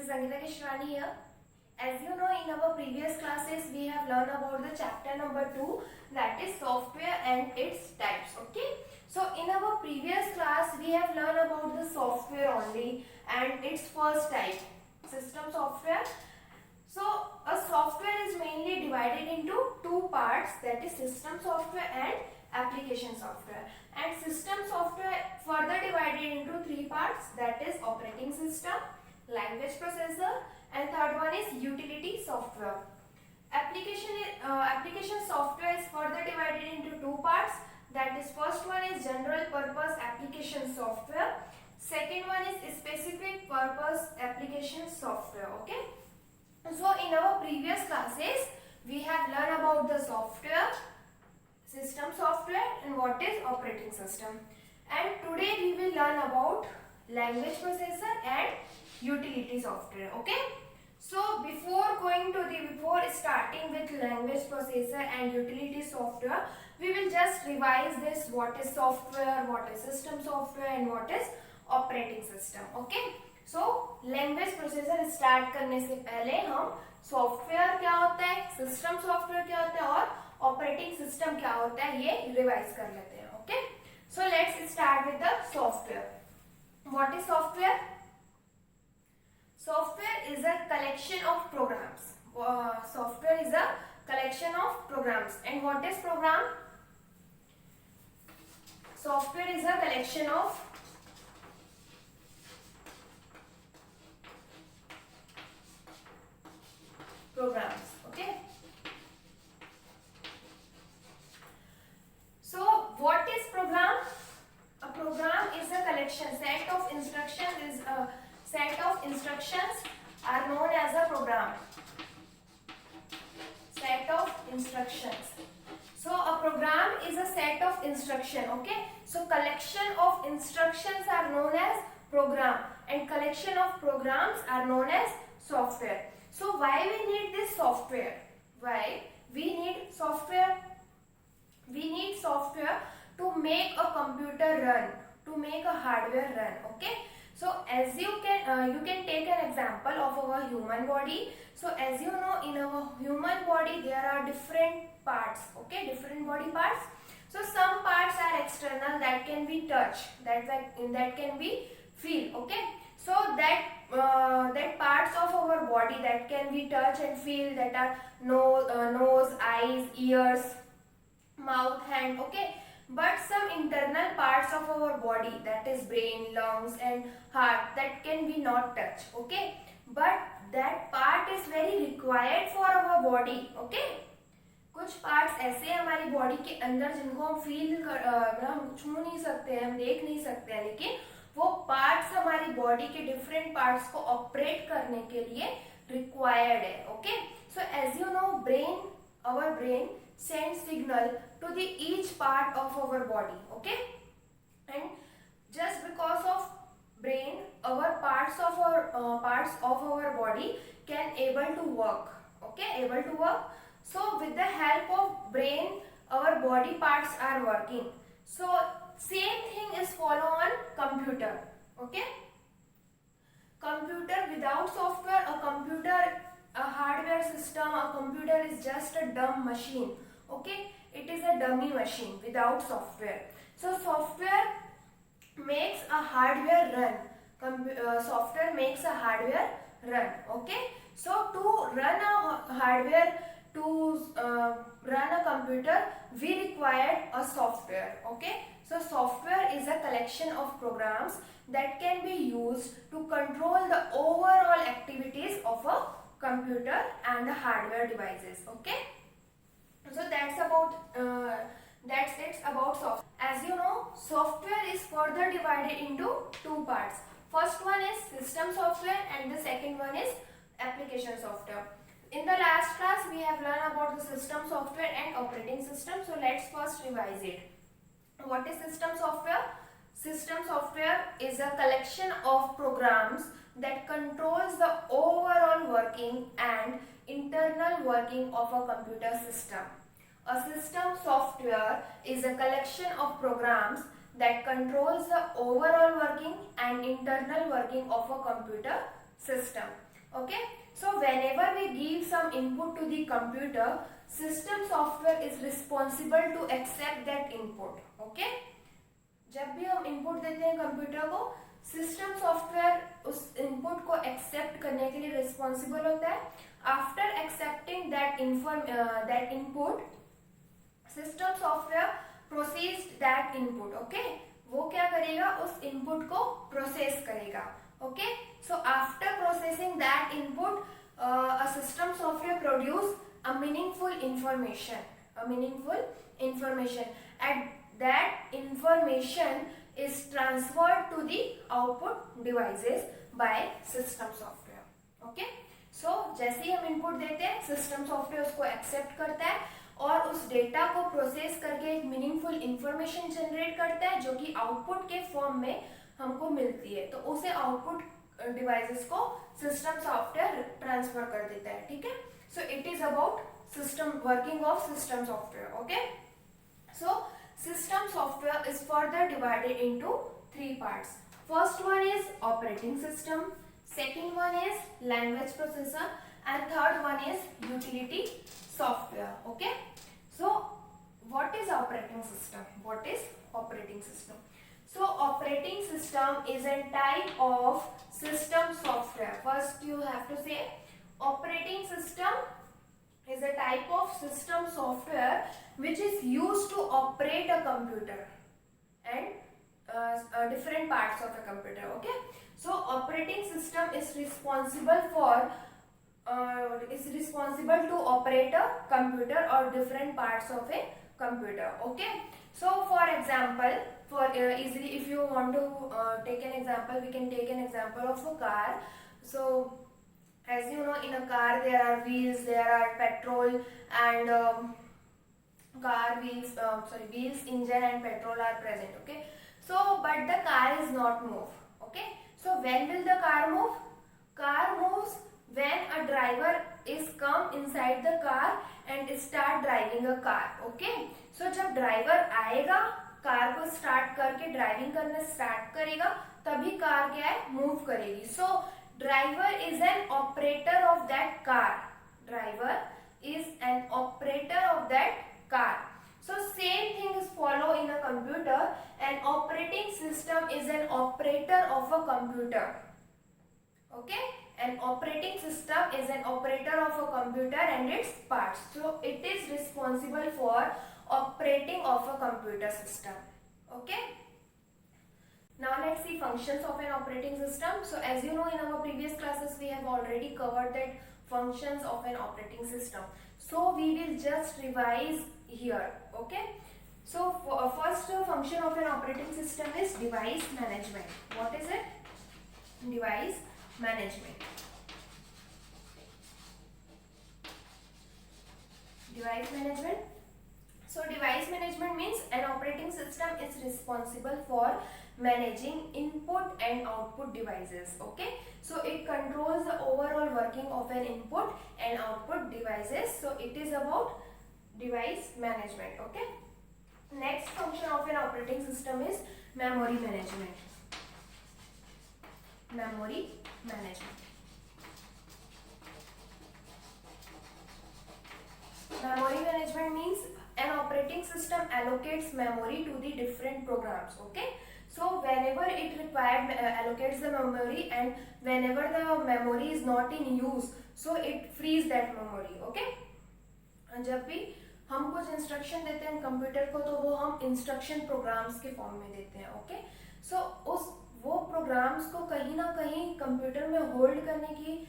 Sangeeta Keshwani here. As you know, in our previous classes, we have learned about the chapter number 2, that is software and its types. Okay. So, in our previous class, we have learned about the software only and its first type, system software. So, a software is mainly divided into two parts, that is system software and application software. And system software further divided into three parts, that is operating system, language processor, and third one is utility software. Application software is further divided into two parts, that is first one is general purpose application software, second one is specific purpose application software. Okay. So in our previous classes we have learned about the software, system software, and what is operating system. And today we will learn about language processor and utility software. Okay. So before starting with language processor and utility software, we will just revise this, what is software, what is system software, and what is operating system. Okay. So language processor start करने से पहले हम software क्या होता है, system software क्या होता है और ऑपरेटिंग सिस्टम क्या होता है ये रिवाइज कर लेते हैं. Okay. So let's start with the software. What is software? Software is a collection of programs. Software is a collection of programs. And what is program? Software is a collection of programs. Okay. So what is program? A program is a collection, set of instructions are known as a program. Set of instructions. So a program is a set of instruction. Okay. So collection of instructions are known as program, and collection of programs are known as software. So why we need this software? Why we need software? We need software to make a computer run, to make a hardware run. Okay. So as you can take an example of our human body. So as you know, in our human body there are different parts. Okay, different body parts. So some parts are external, that can be touched, that can be feel. Okay. So that parts of our body that can be touch and feel, that are nose, eyes, ears, mouth, hand. Okay. But some internal parts of our body, that is brain, lungs, and heart, that can be not touch. Okay. But that part is very required for our body. Okay. कुछ parts ऐसे हैं हमारी body के अंदर जिनको हम हम छू नहीं सकते हैं, हम देख नहीं सकते हैं, लेकिन वो पार्ट्स हमारी बॉडी के डिफरेंट पार्ट्स को ऑपरेट करने के लिए रिक्वायर्ड है. Okay. So as you know, our brain send signal to the each part of our body. Okay. And just because of brain, our parts of our body can able to work. Okay, able to work. So with the help of brain, our body parts are working. So same thing is follow on computer. Okay. Computer without software, a hardware system, a computer is just a dumb machine. Okay. It is a dummy machine without software. So software makes a hardware run. Software makes a hardware run. Okay. So to run a hardware, to run a computer, we require a software. Okay. So software is a collection of programs that can be used to control the overall activities of a computer and the hardware devices. Okay. So that's it about software. As you know, software is further divided into two parts. First one is system software and the second one is application software. In the last class we have learned about the system software and operating system. So let's first revise it. What is system software? System software is a collection of programs that controls the overall working and internal working of a computer system. A system software is a collection of programs that controls the overall working and internal working of a computer system. Okay, so whenever we give some input to the computer, system software is responsible to accept that input. Okay, जब भी हम input देते हैं computer को, system software उस input को accept करने के लिए रिस्पॉन्सिबल होता है. After accepting that input, system software process that input. Okay, वो क्या करेगा, उस इनपुट को प्रोसेस करेगा. Okay, so after processing that input, a system software produce a meaningful information. And that information is transferred to the output devices by system software. Okay, so जैसे ही हम input देते हैं, सिस्टम सॉफ्टवेयर उसको accept करता है और उस data को प्रोसेस करके एक मीनिंगफुल इंफॉर्मेशन जनरेट करता है जो कि आउटपुट के फॉर्म में हमको मिलती है. तो उसे आउटपुट डिवाइसेस को सिस्टम सॉफ्टवेयर ट्रांसफर कर देता है. ठीक है, सो it is about system working of system software. Okay, so system software is further divided into three parts. First one is operating system, second one is language processor, and third one is utility software. Okay, so what is operating system? So operating system is a type of system software. First you have to say operating system is a type of system software which is used to operate a computer and different parts of a computer. Okay, so operating system is responsible to operate a computer or different parts of a computer. Okay, so for example, easily if you want to take an example, we can take an example of a car. So as you know, in a car there are wheels, there are petrol and wheels, engine and petrol are present. Okay, so but the car is not move. Okay, so when will the car move? Car moves when a driver is come inside the car and start driving a car. Okay, so जब driver आएगा, car को start करके driving करना start करेगा, तभी car क्या है, move करेगी. सो driver is an operator of that car. So same thing is follow in a computer. An operating system is an operator of a computer. Okay, an operating system is an operator of a computer and its parts. So it is responsible for operating of a computer system. Okay, now let's see functions of an operating system. So as you know, in our previous classes we have already covered that functions of an operating system. So we will just revise here. Okay, so first function of an operating system is device management. What is it? Device management. So device management means an operating system is responsible for managing input and output devices. Okay, so it controls the overall working of an input and output devices. So it is about device management. Okay, next function of an operating system is memory management. Memory management means an operating system allocates memory to the different programs. Okay, so whenever it required allocates the memory, and whenever the memory is not in use, so it frees that memory. Okay, जब भी हम कुछ instruction देते हैं computer को, तो वो हम इंस्ट्रक्शन प्रोग्राम्स के फॉर्म में देते हैं. ओके, सो वो प्रोग्राम्स को कहीं ना कहीं कंप्यूटर में होल्ड करने की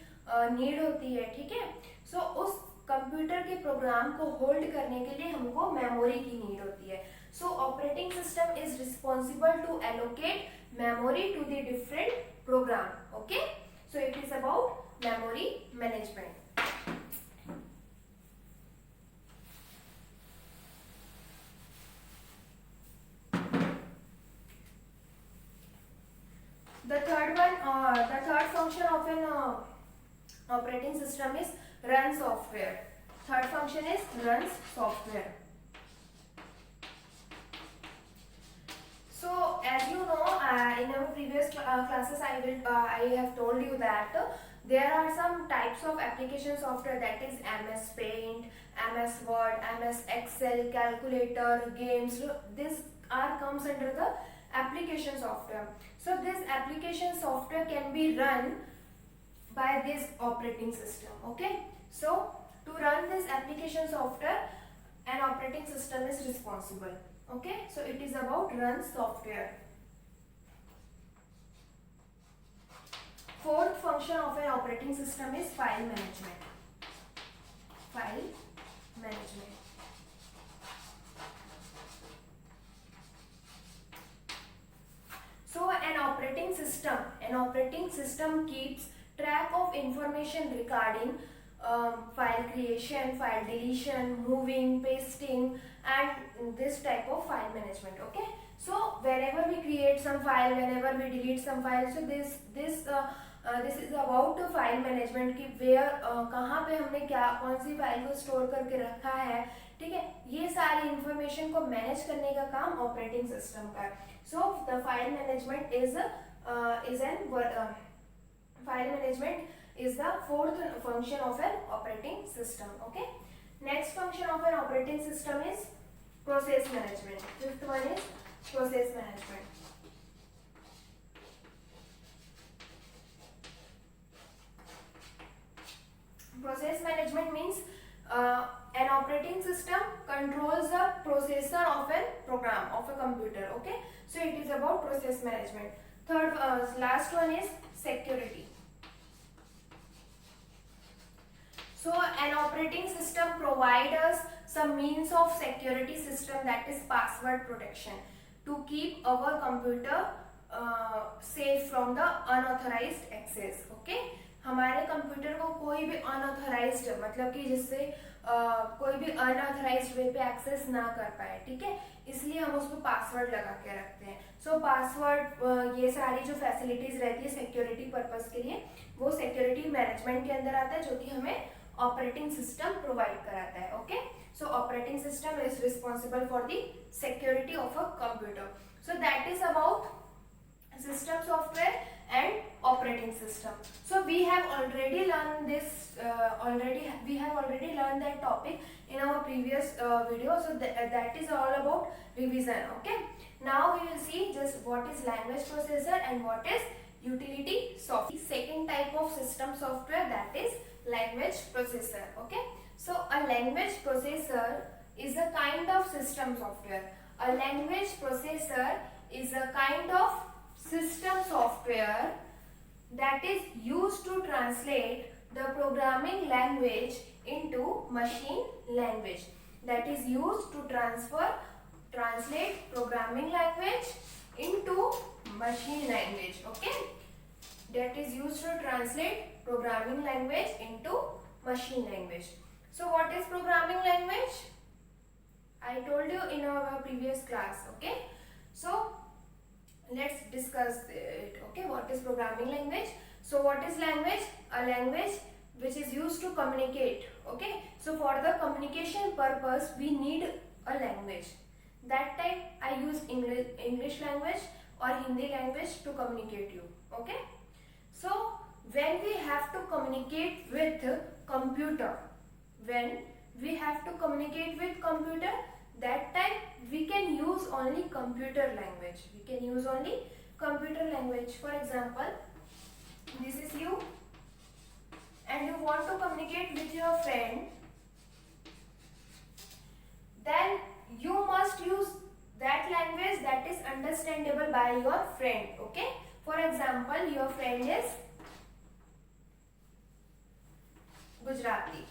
नीड होती है. ठीक है, सो उस कंप्यूटर के प्रोग्राम को होल्ड करने के लिए हमको मेमोरी की नीड होती है. So operating system is responsible to allocate memory to the different program. Okay, so it is about memory management. The third function of an operating system is run software. Third function is runs software. So as you know, in our previous classes I have told you that there are some types of application software, that is MS Paint, MS Word, MS Excel, calculator, games. This are comes under the application software. So this application software can be run by this operating system. Okay, so to run this application software, an operating system is responsible. Okay, so it is about run software. Fourth function of an operating system is file management. File management. So an operating system keeps track of information regarding file creation, file deletion, moving, pasting, and this type of file management. Okay, so whenever we create some file, whenever we delete some file, so this is about file management की where कहाँ पे हमने क्या कौन सी file को store करके रखा है, ठीक है, ये सारी इंफॉर्मेशन को मैनेज करने का काम ऑपरेटिंग सिस्टम का है. So the file management is the fourth function of an operating system. Okay, next function of an operating system is process management. Fifth one is process management. Process management means an operating system controls the processor of a program, of a computer. Okay, so it is about process management. Third, last one is security. So an operating system provides us some means of security system, that is password protection, to keep our computer safe from the unauthorized access. Okay, हमारे computer को कोई भी unauthorised, मतलब कि जिससे कोई भी unauthorised वे पे एक्सेस ना कर पाए, ठीक है, इसलिए हम उसको पासवर्ड लगा के रखते हैं. सो पासवर्ड, ये सारी जो फैसिलिटीज रहती है सिक्योरिटी पर्पस के लिए, वो सिक्योरिटी मैनेजमेंट के अंदर आता है, जो कि हमें ऑपरेटिंग सिस्टम प्रोवाइड कराता है. Okay, so operating system is responsible for the security of a computer. So that is about system software and operating system. So we have already learned this, we have already learned that topic in our previous video. So that is all about revision. Okay, now we will see just what is language processor and what is utility software. Second type of system software, that is language processor. Okay, so a language processor is a kind of system software. A language processor is a kind of system software that is used to translate the programming language into machine language. That is used to translate programming language into machine language. Okay, that is used to translate programming language into machine language. So what is programming language? I told you in our previous class. Okay, so let's discuss it. Okay, what is programming language? So what is language? A language which is used to communicate. Okay, so for the communication purpose we need a language. That time I use English language or Hindi language to communicate you. Okay, so when we have to communicate with computer, that time we can use only computer language. For example, this is you and you want to communicate with your friend, then you must use that language that is understandable by your friend. Okay, for example, your friend is Gujarati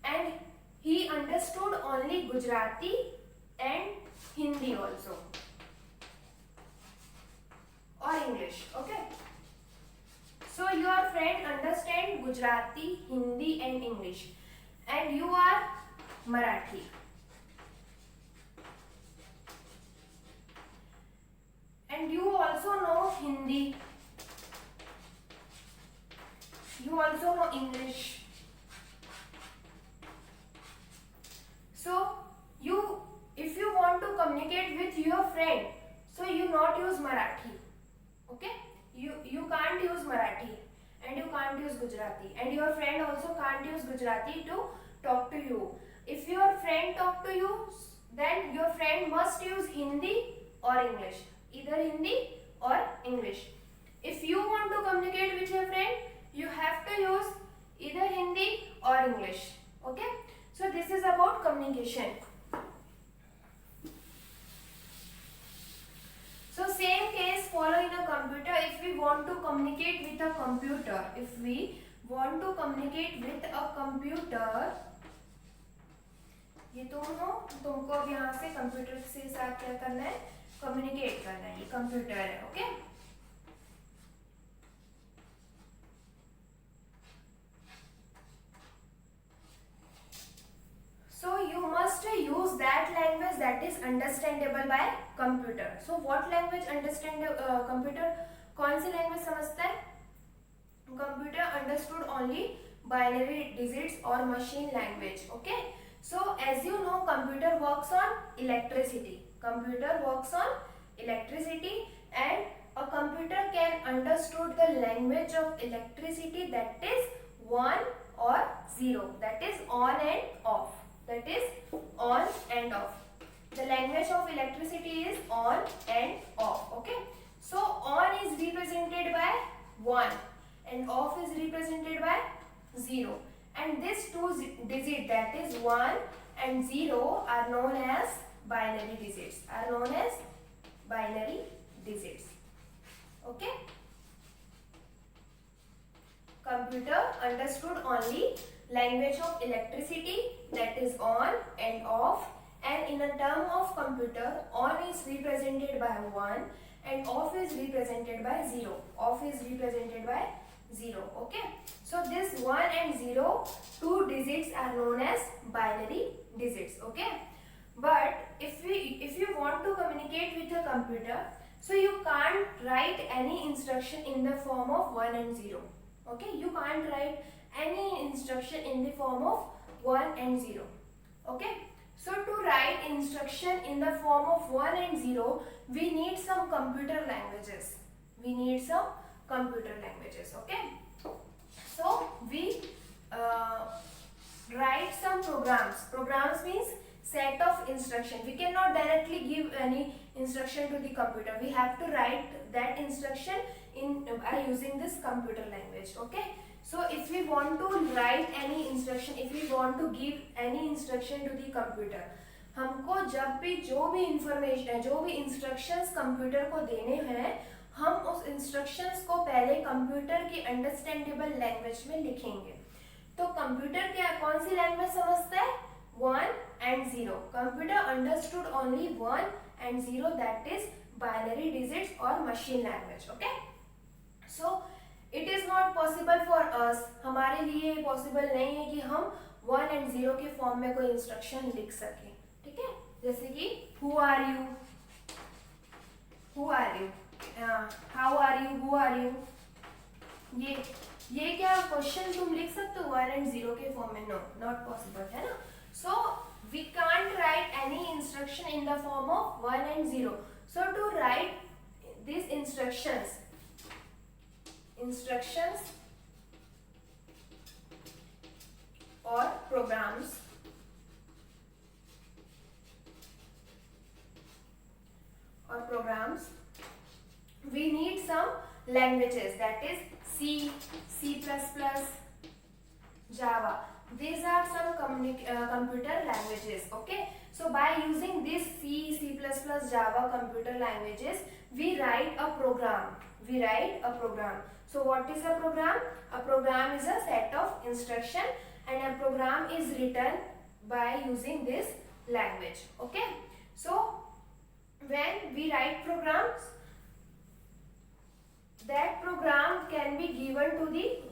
and he understood only Gujarati and Hindi also, or English. Okay, so your friend understands Gujarati, Hindi and English, and you are Marathi. And you also know Hindi, you also know English. So if you want to communicate with your friend, so you not use Marathi, can't use Gujarati, and your friend also can't use Gujarati to talk to you. If your friend talk to you, then your friend must use Hindi or English, either Hindi or English. If you want to communicate with your friend, you have to use either Hindi or English. Okay, so this is about communication. So same case follow in a computer. If we want to communicate with a computer, ये तुम हो, तुमको अब यहाँ से computer से साथ क्या करना है, कम्युनिकेट करना है. ये कंप्यूटर है. Okay, so you must use that language that is understandable by computer. So what language understand computer, कौन सी language समझता है? Computer understood only binary digits or machine language. Okay, so as you know, computer works on electricity. And a computer can understood the language of electricity, that is 1 or 0, that is on and off. The language of electricity is on and off. Okay, so on is represented by 1 and off is represented by 0, and these two digits, that is 1 and 0, are known as binary digits. Okay, computer understood only language of electricity, that is on and off, and in a term of computer, on is represented by 1 and off is represented by 0. Okay, so this 1 and 0, two digits are known as binary digits. Okay, but if you want to communicate with a computer, so you can't write any instruction in the form of 1 and 0. Okay, you can't write any instruction in the form of 1 and 0. Okay, so to write instruction in the form of 1 and 0, we need some computer languages. Okay, so we write some programs means set of instruction. We cannot directly give any instruction to the computer. We have to write that instruction by using this computer language. Okay, so if we want to write any instruction, if we want to give any instruction to the computer, हमको जब भी जो भी information, जो भी instructions computer को देने हैं, हम उस इंस्ट्रक्शंस को पहले कंप्यूटर की अंडरस्टैंडेबल लैंग्वेज में लिखेंगे. तो कंप्यूटर क्या, कौन सी लैंग्वेज समझता है? 1 and 0. Computer understood only 1 and 0, that is binary digits or machine language. Okay, so it is not possible for us, हमारे लिए पॉसिबल नहीं है कि हम 1 and 0 के फॉर्म में कोई इंस्ट्रक्शन लिख सकें. ठीक है, जैसे कि who are you, how are you, who are you, ये क्या क्वेश्चन तुम लिख सकते हो 1 and 0 के फॉर्म में? नो, नॉट पॉसिबल, है ना. So we can't write any instruction in the form of 1 and 0. So to write this instructions or programs, we need some languages, that is C, C++, Java. These are some computer languages. Okay, so by using this C, C++, Java computer languages, we write a program. So what is a program? A program is a set of instruction, and a program is written by using this language. Okay, so when we write programs, that program can be given to the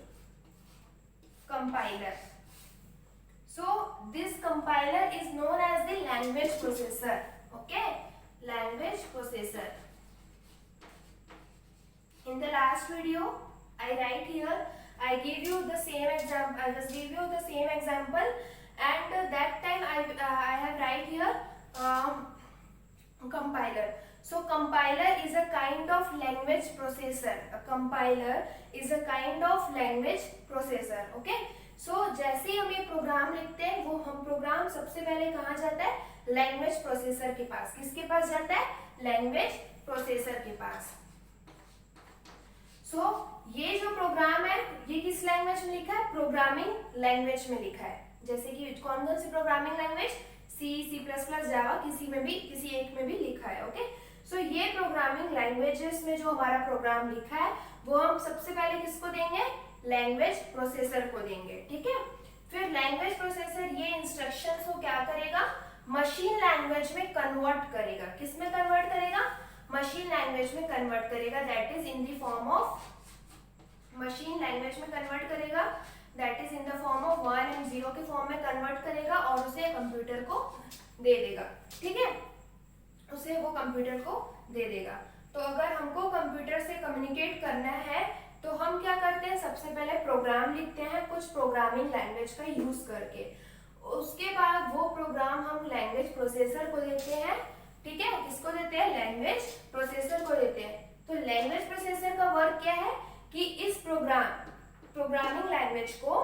compiler. So this compiler is known as the language processor. Okay, language processor. In the last video, I give you the same example. I just give you the same example, and that time I have write here Compiler. So compiler is a kind of language processor. A compiler is a kind of language processor. Okay. So जैसे ही हम ये programme लिखते हैं, वो हम programme सबसे पहले कहाँ जाता है? लैंग्वेज प्रोसेसर के पास. किसके पास जाता है? लैंग्वेज प्रोसेसर के पास. सो ये जो प्रोग्राम है, ये किस लैंग्वेज में लिखा है? प्रोग्रामिंग लैंग्वेज में लिखा है. जैसे कि कौन कौन सी प्रोग्रामिंग लैंग्वेज? C++, जावा, किसी एक में भी लिखा है. ओके. सो ये प्रोग्रामिंग लैंग्वेजेस में जो हमारा प्रोग्राम लिखा है, वो हम सबसे पहले किसको देंगे? लैंग्वेज प्रोसेसर को देंगे. ठीक है. फिर लैंग्वेज प्रोसेसर ये इंस्ट्रक्शंस को क्या करेगा? मशीन लैंग्वेज में कन्वर्ट करेगा. किस में कन्वर्ट करेगा? मशीन लैंग्वेज में कन्वर्ट करेगा. That is in the form of machine language में कन्वर्ट करेगा. That is in the form of 1 and 0 के फॉर्म में कन्वर्ट करेगा और उसे कंप्यूटर को दे देगा. ठीक है. उसे वो कंप्यूटर को दे देगा. तो अगर हमको कंप्यूटर से कम्युनिकेट करना है, तो हम क्या करते हैं? सबसे पहले प्रोग्राम लिखते हैं कुछ प्रोग्रामिंग लैंग्वेज का यूज करके. उसके बाद वो प्रोग्राम हम लैंग्वेज प्रोसेसर को देते हैं. ठीक है. किसको देते हैं? लैंग्वेज प्रोसेसर को देते हैं. तो लैंग्वेज प्रोसेसर का वर्क क्या है कि इस प्रोग्रामिंग लैंग्वेज को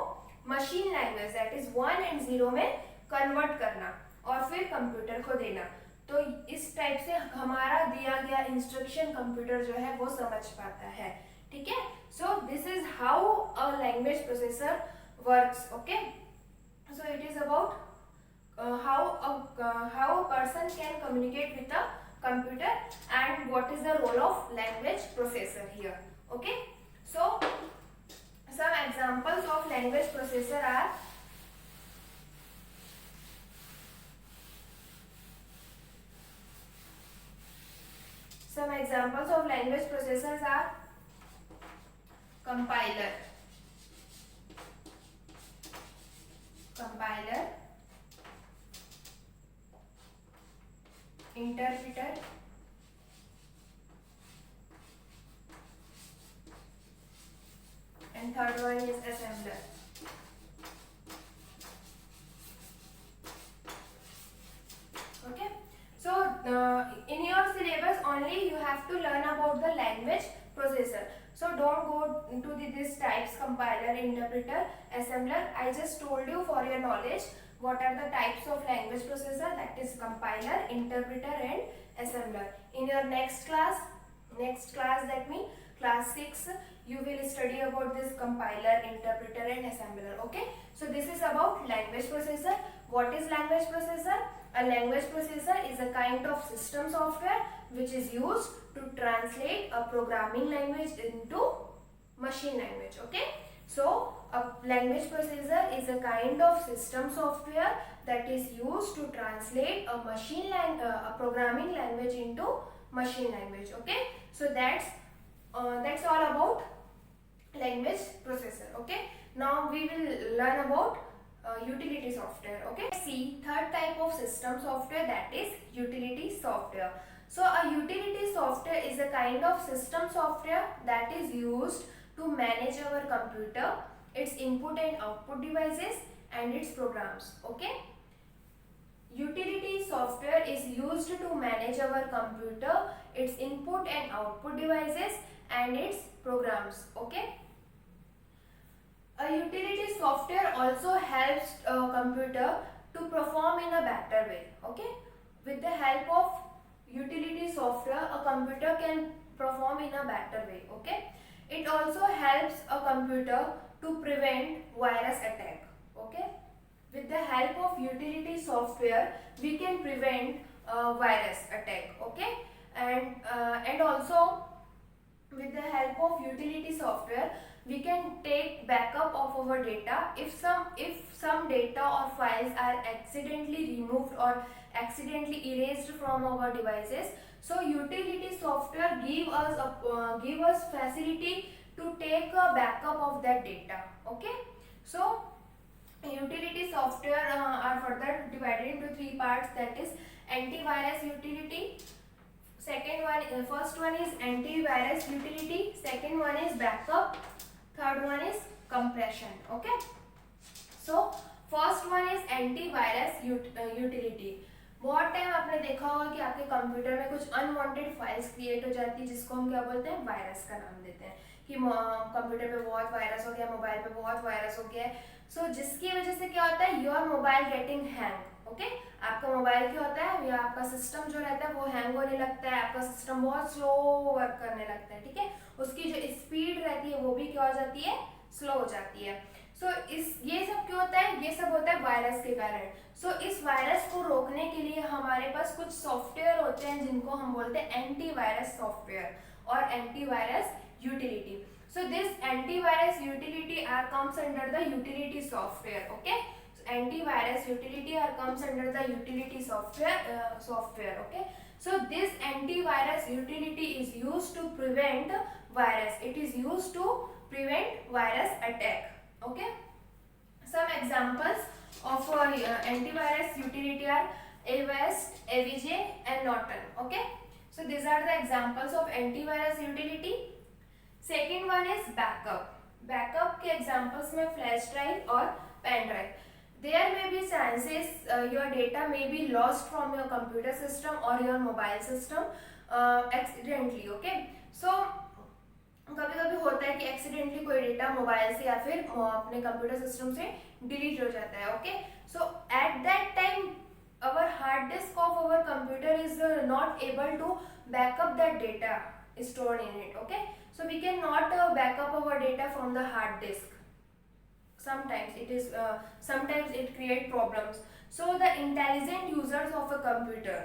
machine language that is 1 and 0 में कन्वर्ट करना और फिर कंप्यूटर को देना. तो इस टाइप से हमारा दिया गया इंस्ट्रक्शन कंप्यूटर जो है वो समझ पाता है. ठीक है. So this is how a language processor works. Okay. So it is about how a person can communicate with a computer and what is the role of language processor here. Okay. So some examples of language processor are compiler, interpreter, and third one is assembler. Okay. So in your syllabus only you have to learn about the language processor. So don't go into these types: compiler, interpreter, assembler. I just told you for your knowledge what are the types of language processor, that is compiler, interpreter and assembler. In your next class that means class 6, you will study about this compiler, interpreter and assembler. Okay. So this is about language processor. What is language processor? A language processor is a kind of system software which is used to translate a programming language into machine language. Okay. So a language processor is a kind of system software that is used to translate a programming language into machine language. Okay. So that's all about language processor. Okay. Now we will learn about utility software. Okay. See, third type of system software, that is utility software. So a utility software is a kind of system software that is used to manage our computer, its input and output devices and its programs. Okay. Utility software is used to manage our computer, its input and output devices and its programs. Okay. A utility software also helps a computer to perform in a better way. Okay. With the help of utility software, a computer can perform in a better way. Okay. It also helps a computer to prevent virus attack. Okay. With the help of utility software, we can prevent virus attack. Okay. And also with the help of utility software, we can take backup of our data. If some data or files are accidentally removed or accidentally erased from our devices, so utility software give us facility to take a backup of that data. Okay. So utility software are further divided into 3 parts, that is antivirus utility. First one is antivirus utility, second one is backup, third one is compression. Okay. So first one is antivirus utility. बहुत time आपने देखा होगा कि आपके computer में कुछ unwanted files create हो जाती है, जिसको हम क्या बोलते हैं, वायरस का नाम देते हैं कि कंप्यूटर पे बहुत वायरस हो गया, मोबाइल पे बहुत वायरस हो गया है। सो जिसकी वजह से क्या होता है, your mobile getting hang. Okay, आपका मोबाइल क्या होता है, या आपका सिस्टम जो रहता है वो हैंग होने लगता है, आपका सिस्टम बहुत स्लो वर्क करने लगता है। ठीक है, उसकी जो स्पीड रहती है वो भी क्या हो जाती है, स्लो हो जाती है। सो ये सब क्यों होता है, ये सब होता है वायरस के कारण। सो इस वायरस को रोकने के लिए हमारे पास कुछ सॉफ्टवेयर होते हैं जिनको हम बोलते हैं एंटीवायरस सॉफ्टवेयर और antivirus utility. So this antivirus utility are comes under the utility software. Okay, so antivirus utility are comes under the utility software. Okay, so this antivirus utility is used to prevent virus. It is used to prevent virus attack. Okay, some examples of antivirus utility are Avast, Avijay and Norton. Okay, so these are the examples of antivirus utility. Second one is backup. Backup के examples में flash drive और pen drive. There may be chances your data may be lost from your computer system और your mobile system accidentally. Okay, so कभी कभी होता है कि accidentally कोई डेटा मोबाइल से या फिर अपने कंप्यूटर सिस्टम से डिलीट हो जाता है। Okay, so at that time our hard disk of our computer is not able to back up that data stored in it. Okay, so we cannot back up our data from the hard disk. Sometimes it create problems. So the intelligent users of a computer,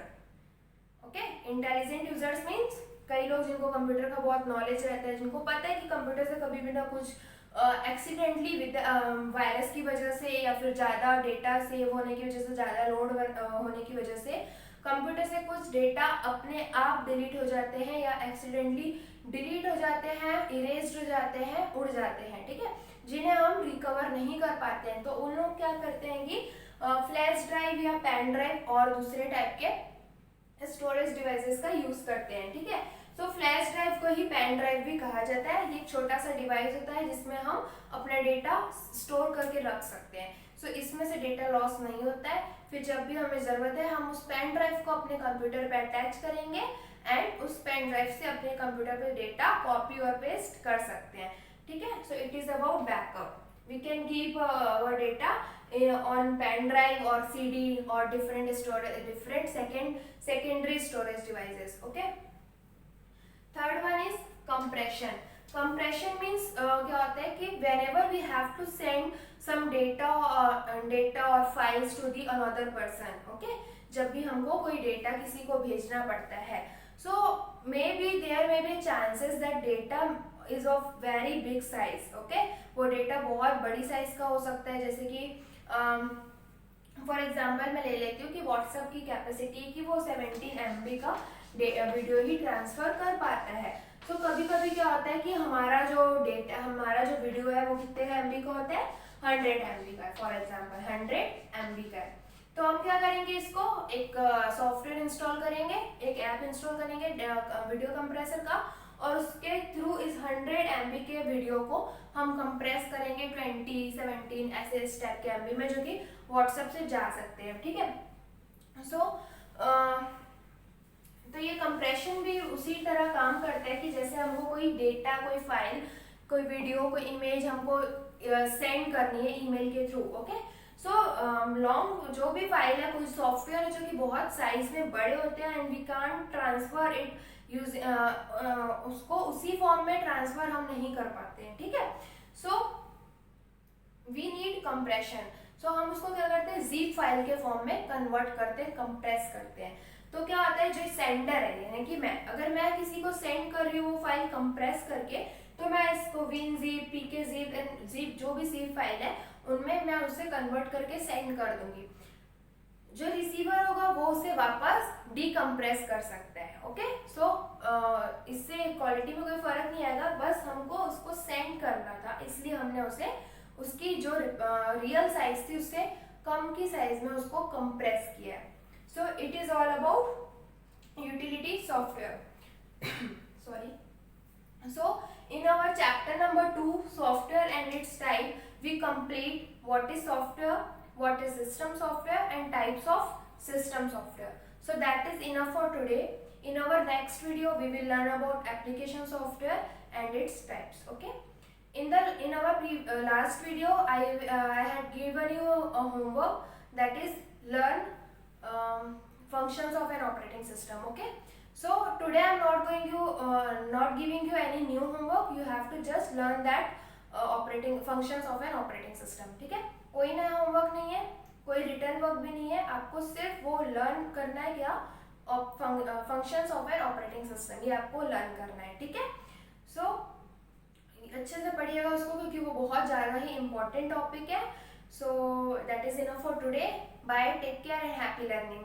okay, intelligent users means कई लोग जिनको computer का बहुत knowledge रहता है, जिनको पता है कि कंप्यूटर से कभी भी ना कुछ एक्सीडेंटली विद वायरस की वजह से या फिर ज़्यादा डेटा सेव होने की वजह से, ज़्यादा लोड होने की वजह से कंप्यूटर से कुछ डेटा अपने आप डिलीट हो जाते हैं या एक्सीडेंटली डिलीट हो जाते हैं, इरेज्ड हो जाते हैं, उड़ जाते हैं। ठीक है, जिन्हें हम रिकवर नहीं कर पाते हैं, तो उन लोग क्या करते हैं कि फ्लैश ड्राइव या पेन ड्राइव और दूसरे टाइप के स्टोरेज डिवाइसेस का यूज करते हैं। ठीक है, तो फ्लैश ड्राइव को ही पेन ड्राइव भी कहा जाता है। ये एक छोटा सा डिवाइस होता है जिसमें हम अपना डेटा स्टोर करके रख सकते हैं। सो इसमें से डेटा लॉस नहीं होता है। फिर जब भी हमें ज़रूरत है हम उस पेन ड्राइव को अपने कंप्यूटर पे अटैच करेंगे एंड उस पेन ड्राइव से अपने कंप्यूटर पे डेटा कॉपी और पेस्ट कर सकते हैं। ठीक है, so it is about backup. We can keep our data on pen drive or CD or different secondary storage devices. Okay. Third one is compression. Compression means क्या होता है कि whenever we have to send some data or files to the another person. Okay. जब भी हमको कोई data किसी को भेजना पड़ता है, so maybe there may be chances that data is of very big size. Okay, वो डेटा बहुत बड़ी साइज का हो सकता है, जैसे कि फॉर एग्जांपल मैं ले लेती हूँ कि व्हाट्सएप की कैपेसिटी कि वो 17 MB का वीडियो ही ट्रांसफर कर पाता है। तो कभी कभी क्या होता है कि हमारा जो वीडियो है वो कितने MB का होता है, 100 MB का, फॉर एग्जांपल 100 MB का है। तो हम क्या करेंगे, इसको एक सॉफ्टवेयर इंस्टॉल करेंगे, एक ऐप इंस्टॉल करेंगे वीडियो कंप्रेसर का, और उसके थ्रू इस 100 MB के वीडियो को हम कंप्रेस करेंगे 20, 17 ऐसे इस टाइप के MB में, जो कि व्हाट्सएप से जा सकते हैं। ठीक है, तो ये कंप्रेशन भी उसी तरह काम करता है कि जैसे हमको कोई डेटा, कोई फाइल, कोई वीडियो, कोई इमेज हमको सेंड करनी है ईमेल के थ्रू। ओके, सो लॉन्ग जो भी फाइल है, कोई सॉफ्टवेयर है जो कि बहुत साइज में बड़े होते हैं and we can't transfer it उसको उसी फॉर्म में ट्रांसफर हम नहीं कर पाते हैं। ठीक है, सो वी नीड कंप्रेशन। सो हम उसको क्या करते हैं, zip फाइल के फॉर्म में कन्वर्ट करते हैं, कंप्रेस करते हैं। तो क्या होता है, जो सेंडर है, यानी कि अगर मैं किसी को सेंड कर रही हूँ वो फाइल कंप्रेस करके, तो मैं इसको WinZip, PKZip एंड zip जो भी zip फाइल है उनमें मैं उसे कन्वर्ट करके सेंड कर दूंगी। जो रिसीवर होगा वो उसे वापस डीकम्प्रेस कर सकता है। ओके, सो इससे क्वालिटी में कोई फर्क नहीं आएगा, बस हमको उसको सेंड करना था, इसलिए हमने उसे उसकी जो रियल साइज थी उससे कम की साइज में उसको कंप्रेस किया। सो it is all about utility software. Sorry, so in our chapter number 2, software and its type, we complete what is software, what is system software and types of system software. So that is enough for today. In our next video, we will learn about application software and its types. Okay. In our last video, I had given you a homework, that is learn functions of an operating system. Okay. So today I am not giving you any new homework. You have to just learn that operating functions of an operating system. ठीक है, कोई नया homework नहीं है, कोई written work भी नहीं है, आपको सिर्फ वो लर्न करना है क्या, functions of an operating system, ये आपको लर्न करना है. ठीक है, सो अच्छे से पढ़िएगा उसको, क्योंकि वो बहुत ज़्यादा ही इंपॉर्टेंट टॉपिक है. So that is enough for today. Bye, take care and happy learning.